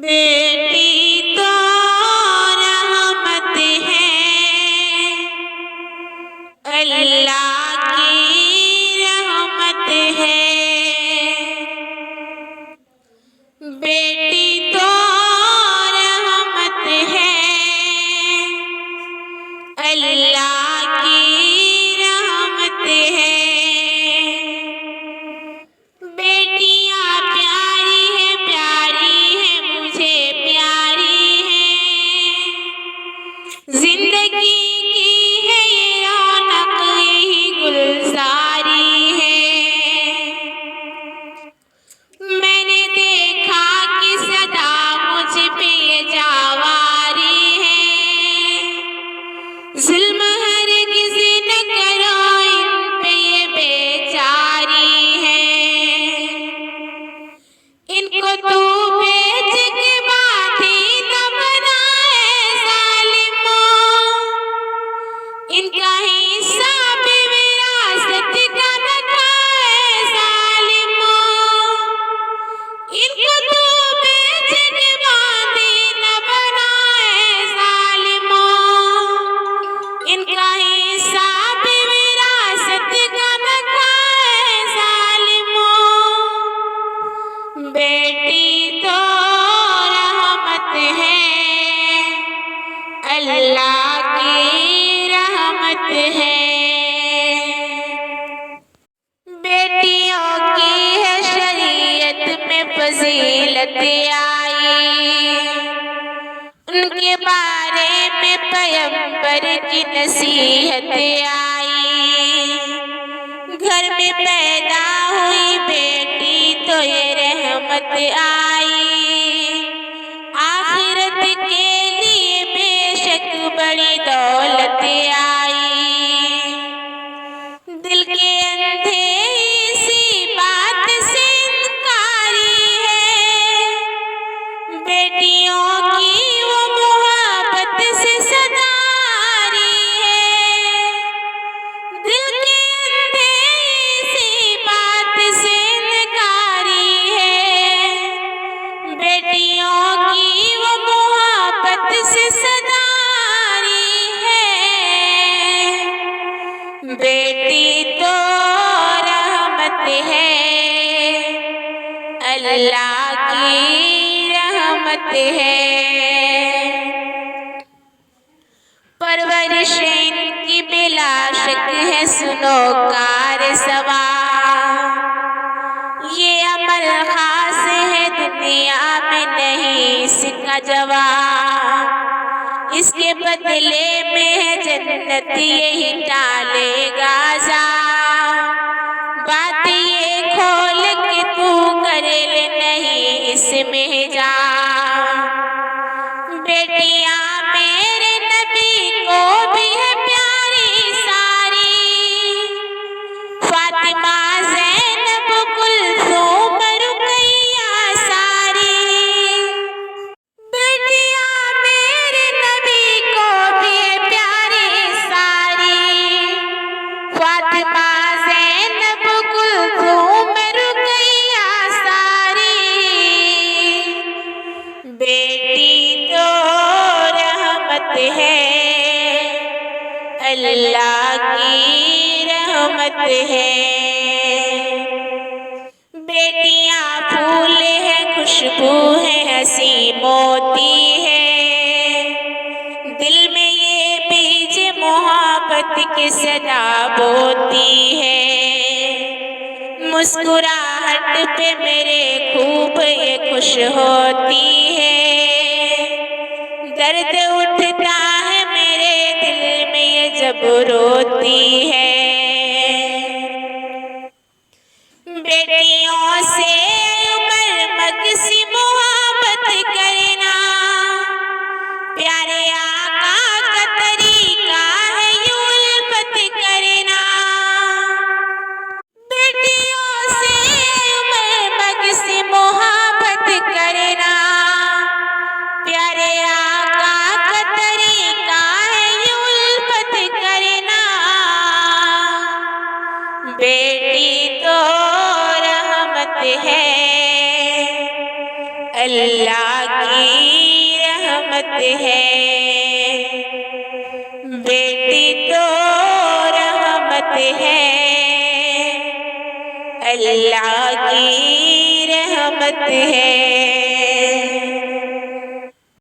बेटी तो रहमत है, अल्लाह की रहमत है। बेटी तो रहमत है, अल्लाह की रहमत है। बेटियां प्यारी है मुझे प्यारी है। जिंदगी की है ये रौनक, यही गुलजारी है। मैंने देखा कि सदा मुझ पे ये जावारी है। जुल्म हरगिज़ न करो इन पे ये बेचारी है। इनको तू बेच के बांधी न बनाए ज़ालिमों, इनका हिसाब विरासत का न खाए ज़ालिमों। इनको तू बेच के बांधी न बनाए ज़ालिमों, इनका हिसाब विरासत का न खाए ज़ालिमों। बेटी तो रहमत है, अल्लाह की रहमत है। बेटियों की है शरीयत में फजीलत आई, उनके बारे में पैगंबर की नसीहत आई। घर में पैदा हुई बेटी तो ये रहमत आई। आखिरत के लिए बेशक बड़ी दौलत आई। दिल के अंधे इसी बात से इनकारी है, बेटियों की वो मोहब्बत से सदारी है। दिल के अंधे इसी बात से इनकारी है, बेटियों की वो मोहब्बत से सदारी है। बेटी तो रहमत है, अल्लाह की रहमत है। परवरिश इनकी बिला शक है सुनो कारसवा, ये अमल खास है दुनिया में नहीं इसका जवाब। इसके बदले में है जन्नत यही टालेगा अज़ाब। बात ये खोल के तू कर ले नहीं इसमें जा। बेटियां मेरे नबी को भी है प्यारी सारी, फातिमा ज़ैनब कुलसूम रुक़ैया सारी। बेटियां मेरे नबी को भी है प्यारी सारी, फातिमा ज़ैनब कुलसूम रुक़ैया सारी। बेटी तो रहमत है, अल्लाह की रहमत है। बेटियां फूल है खुशबू है हंसी मोती है। दिल में ये बीज मोहब्बत की सदा बोती है। मुस्कुराहट पे मेरे खूब ये खुश होती है। दर्द उठता है मेरे दिल में ये जब रोती है। बेटियों से उमर मगसी मोहब्बत करना, प्यारे आका का तरीका है यूं उल्फत करना। बेटियों से उमर मगसी मोहब्बत करना, प्यारे आका का तरीका है यूं उल्फत करना। अल्लाह की रहमत है। बेटी तो रहमत है, अल्लाह की रहमत है।